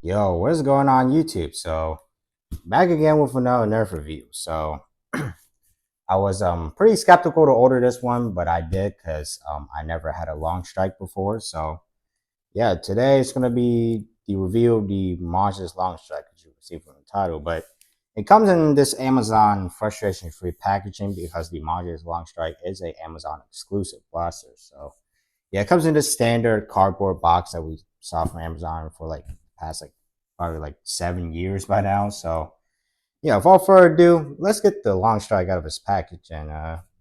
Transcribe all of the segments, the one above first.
Yo, what's going on YouTube? So back again with another Nerf review. So I was pretty skeptical to order this one, but I did because I never had a Longstrike before. So yeah, today it's gonna be the review of the Modulus Longstrike, as you can see from the title. But it comes in this Amazon frustration-free packaging because the Modulus Longstrike is a Amazon exclusive blaster. So yeah, it comes in this standard cardboard box that we saw from Amazon for like past like probably like 7 years by now. So yeah, without further ado, let's get the Longstrike out of its package and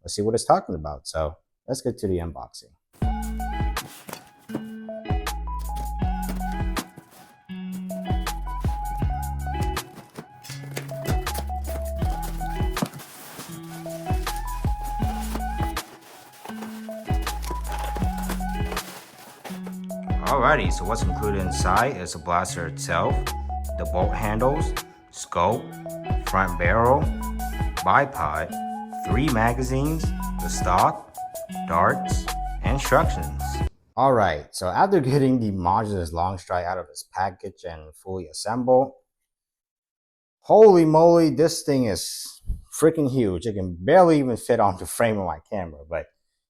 let's see what it's talking about. So let's get to the unboxing. Alrighty, so what's included inside is the blaster itself, the bolt handles, scope, front barrel, bipod, 3 magazines, the stock, darts, and instructions. Alright, so after getting the Modulus Longstrike out of its package and fully assembled, holy moly, this thing is freaking huge. It can barely even fit on the frame of my camera. But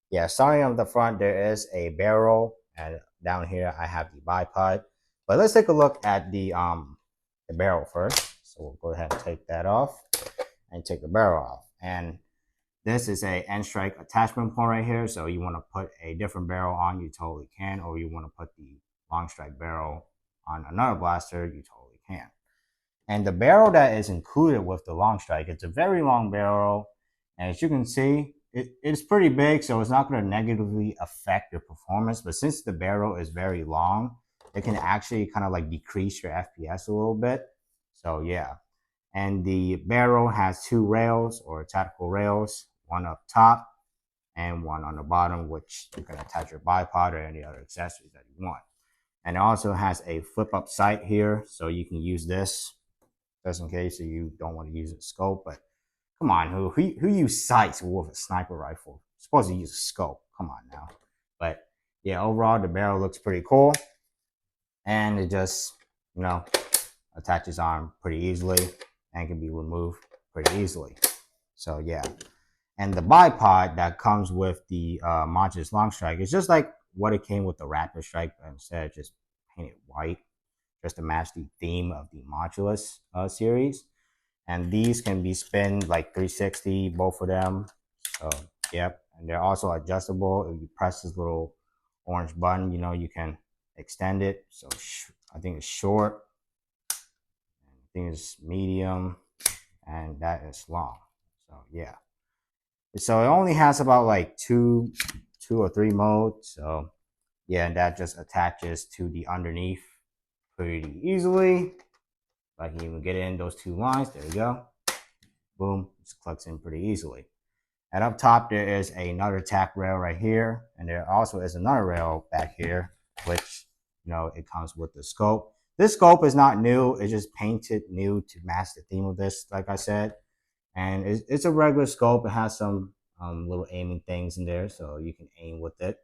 yeah, starting on the front, there is a barrel, and down here I have the bipod. But let's take a look at the barrel first. So we'll go ahead and take that off and take the barrel off. And this is a N-strike attachment point right here. So you want to put a different barrel on, you totally can, or you want to put the Longstrike barrel on another blaster, you totally can. And the barrel that is included with the Longstrike, it's a very long barrel. And as you can see, it's pretty big, so it's not going to negatively affect your performance. But since the barrel is very long, it can actually kind of like decrease your FPS a little bit. So yeah. And the barrel has 2 rails or tactical rails, one up top and one on the bottom, which you can attach your bipod or any other accessories that you want. And it also has a flip up sight here, so you can use this just in case you don't want to use a scope. But come on, who use sights with a sniper rifle? You're supposed to use a scope. Come on now. But yeah, overall the barrel looks pretty cool, and it just attaches on pretty easily and can be removed pretty easily. So yeah, and the bipod that comes with the Modulus Longstrike is just like what it came with the Rapid Strike, but instead of just painted white, just to match the theme of the Modulus series. And these can be spinned like 360, both of them. So yep, and they're also adjustable. If you press this little orange button, you can extend it. So I think it's short, I think it's medium, and that is long. So yeah, so it only has about like two or three modes. So yeah, and that just attaches to the underneath pretty easily. I can even get in those 2 lines. There you go. Boom, just clucks in pretty easily. And up top there is another tack rail right here, and there also is another rail back here, which it comes with the scope. This scope is not new, it's just painted new to match the theme of this, like I said. And it's a regular scope. It has some little aiming things in there, so you can aim with it.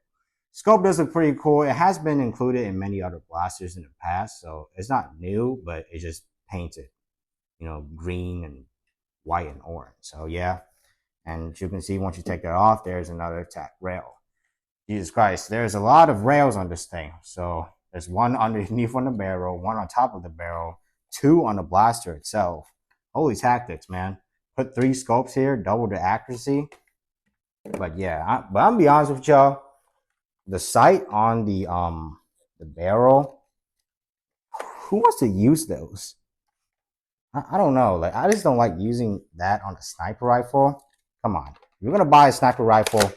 Scope does look pretty cool. It has been included in many other blasters in the past, so it's not new, but it's just painted, green and white and orange. So yeah, and as you can see, once you take that off, there's another tack rail. Jesus Christ, there's a lot of rails on this thing. So there's one underneath on the barrel, one on top of the barrel, 2 on the blaster itself. Holy tactics, man. Put 3 scopes here, double the accuracy. But yeah, I'm gonna be honest with y'all. The sight on the barrel, who wants to use those? I don't know. Like, I just don't like using that on a sniper rifle. Come on, if you're gonna buy a sniper rifle,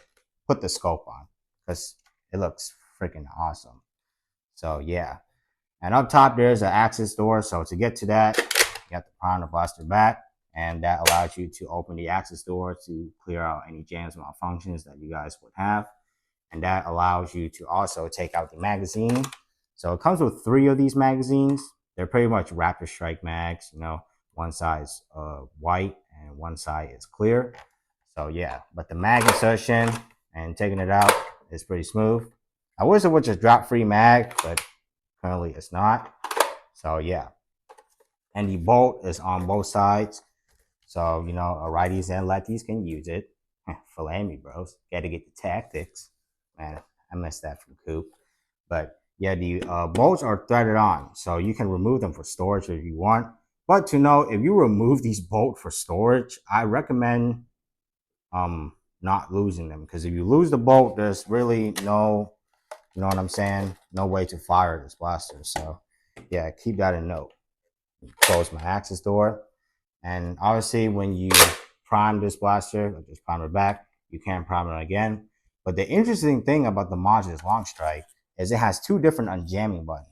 put the scope on, because it looks freaking awesome. So yeah, and up top there's an access door. So to get to that, you have to prime the blaster back, and that allows you to open the access door to clear out any jams and malfunctions that you guys would have. And that allows you to also take out the magazine. So it comes with 3 of these magazines. They're pretty much Rapid Strike mags. One side is white and one side is clear. So yeah, but the mag insertion and taking it out is pretty smooth. I wish it would just drop free mag, but currently it's not. So yeah, and the bolt is on both sides. So, you know, righties and lefties can use it. Fillet me, bros. Got to get the tactics. Man, I missed that from Coop. But yeah, the bolts are threaded on. So you can remove them for storage if you want. But to know if you remove these bolts for storage, I recommend not losing them. Because if you lose the bolt, there's really no, you know what I'm saying? No way to fire this blaster. So yeah, keep that in note. Close my access door. And obviously, when you prime this blaster, or just prime it back, you can prime it again. But the interesting thing about the Modulus Longstrike is it has two different unjamming buttons.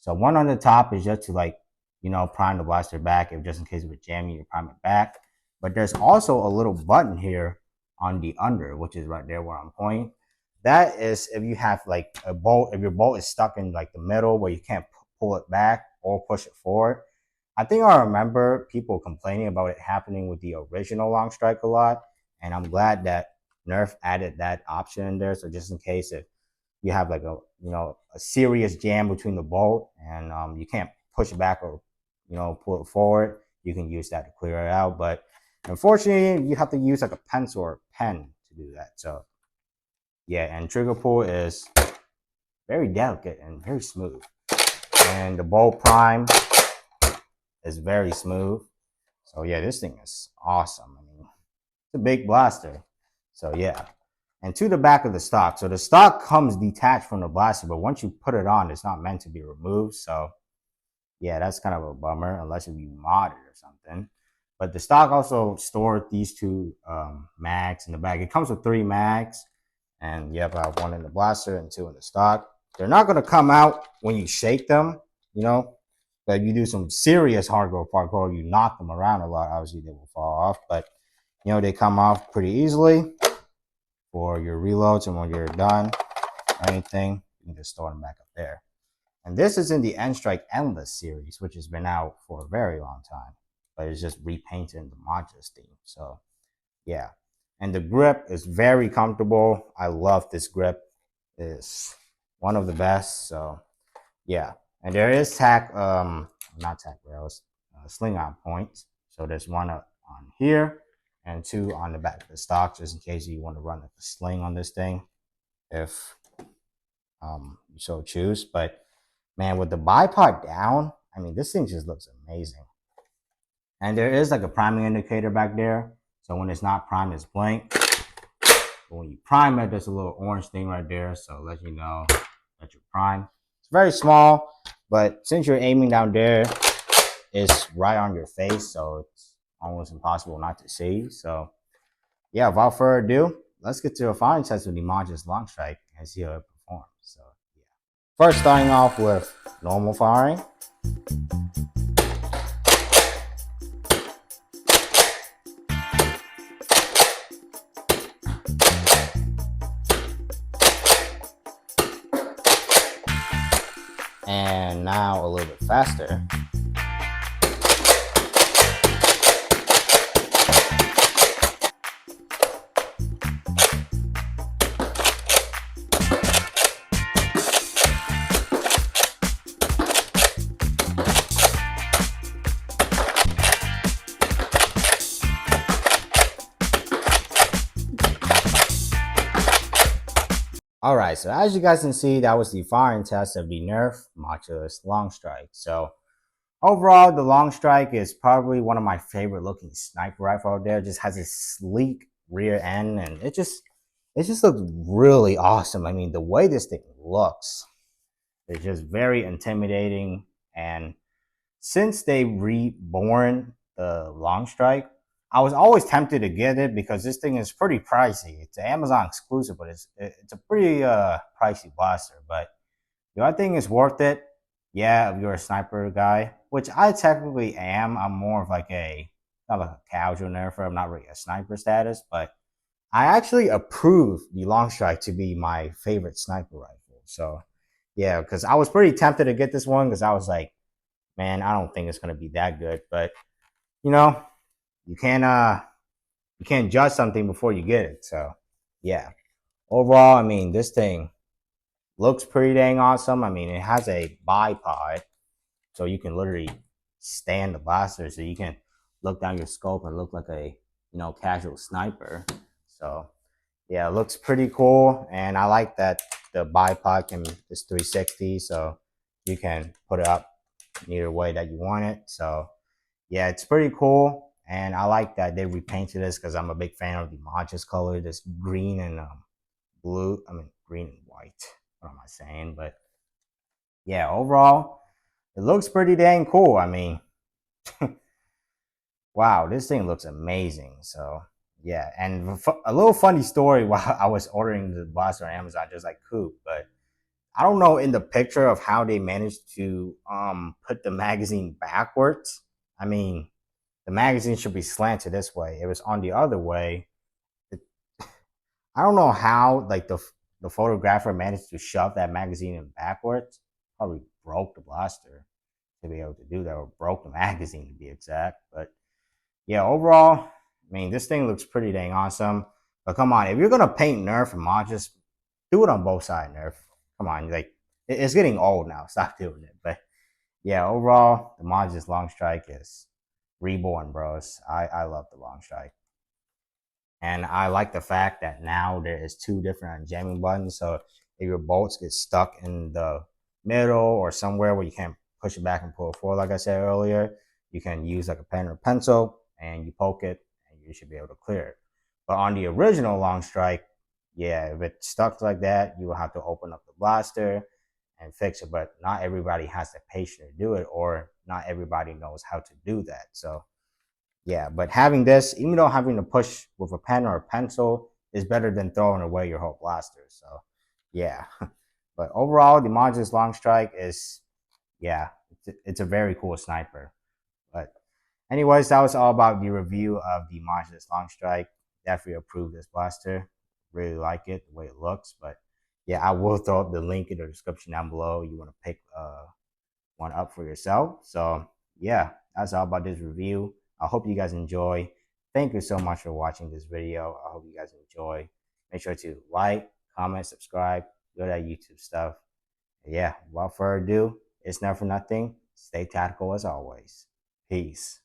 So one on the top is just to, like, you know, prime the blaster back. If just in case of a jamming, you prime it back. But there's also a little button here on the under, which is right there where I'm pointing. That is if you have like a bolt, if your bolt is stuck in like the middle where you can't pull it back or push it forward. I think I remember people complaining about it happening with the original Longstrike a lot, and I'm glad that Nerf added that option in there. So just in case if you have like a serious jam between the bolt and you can't push it back or pull it forward, you can use that to clear it out. But unfortunately, you have to use like a pencil or pen to do that. So yeah, and trigger pull is very delicate and very smooth, and the bolt prime is very smooth. So yeah, this thing is awesome. I mean, it's a big blaster. So yeah. And to the back of the stock. So the stock comes detached from the blaster, but once you put it on, it's not meant to be removed. So yeah, that's kind of a bummer unless you mod it or something. But the stock also stored these two mags in the back. It comes with 3 mags. And yep, I have 1 in the blaster and 2 in the stock. They're not going to come out when you shake them, but you do some serious hardcore parkour, you knock them around a lot, obviously they will fall off. But, they come off pretty easily for your reloads. And when you're done or anything, you can just store them back up there. And this is in the N-Strike Endless series, which has been out for a very long time. But it's just repainted in the Modulus theme. So, yeah. And the grip is very comfortable. I love this grip. It's one of the best. So, yeah. And there is not tack rails, sling on points. So there's 1 on here and 2 on the back of the stock, just in case you want to run like a sling on this thing, if you so choose. But man, with the bipod down, I mean, this thing just looks amazing. And there is like a priming indicator back there. So when it's not primed, it's blank. But when you prime it, there's a little orange thing right there. So let you know that you're primed. It's very small, but since you're aiming down there, it's right on your face. So it's almost impossible not to see. So yeah, without further ado, let's get to a firing test with the Modulus Longstrike and see how it performs. So yeah. First, starting off with normal firing. And now a little bit faster. Alright, so as you guys can see, that was the firing test of the Nerf Modulus Longstrike. So overall, the Longstrike is probably one of my favorite looking sniper rifle out there. It just has a sleek rear end, and it just looks really awesome. I mean, the way this thing looks is just very intimidating. And since they reborn the Longstrike, I was always tempted to get it because this thing is pretty pricey. It's an Amazon exclusive, but it's a pretty pricey blaster. But do I think it's worth it? Yeah, if you're a sniper guy, which I technically am. I'm more of like not like a casual nerfer. I'm not really a sniper status, but I actually approve the Longstrike to be my favorite sniper rifle. So yeah, because I was pretty tempted to get this one because I was like, man, I don't think it's gonna be that good. But you know, you can't judge something before you get it. So yeah, overall, I mean, this thing looks pretty dang awesome. I mean, it has a bipod, so you can literally stand the blaster, so you can look down your scope and look like a casual sniper. So yeah, it looks pretty cool, and I like that the bipod is 360, so you can put it up either way that you want it. So yeah, it's pretty cool, and I like that they repainted this because I'm a big fan of the Modulus color, this green and blue. I mean, green and white. What am I saying? But yeah, overall, it looks pretty dang cool. I mean, wow, this thing looks amazing. So yeah, and a little funny story while I was ordering the blaster on Amazon, just like Coop, but I don't know in the picture of how they managed to put the magazine backwards. I mean, the magazine should be slanted this way. It was on the other way. I don't know how like the photographer managed to shove that magazine in backwards. Probably broke the blaster to be able to do that, or broke the magazine to be exact. But yeah, overall, I mean, this thing looks pretty dang awesome. But come on, if you're gonna paint Nerf and Modulus, do it on both sides, Nerf. Come on, like it's getting old now. Stop doing it. But yeah, overall, the Modulus Longstrike is reborn, bros. I love the Longstrike. And I like the fact that now there is two different jamming buttons. So if your bolts get stuck in the middle or somewhere where you can't push it back and pull it forward, like I said earlier, you can use like a pen or pencil and you poke it and you should be able to clear it. But on the original Longstrike, yeah, if it's stuck like that, you will have to open up the blaster and fix it. But not everybody has the patience to do it, or not everybody knows how to do that. So yeah, but having this, even though having to push with a pen or a pencil is better than throwing away your whole blaster. So yeah, but overall, the Modulus Longstrike is, yeah, it's a very cool sniper. But anyways, that was all about the review of the Modulus Longstrike. Definitely approve this blaster. Really like it, the way it looks. But yeah, I will throw up the link in the description down below. You want to pick one up for yourself. So yeah, that's all about this review. I hope you guys enjoy. Thank you so much for watching this video. I hope you guys enjoy. Make sure to like, comment, subscribe, do that YouTube stuff. Yeah, without further ado, it's never nothing. Stay tactical as always. Peace.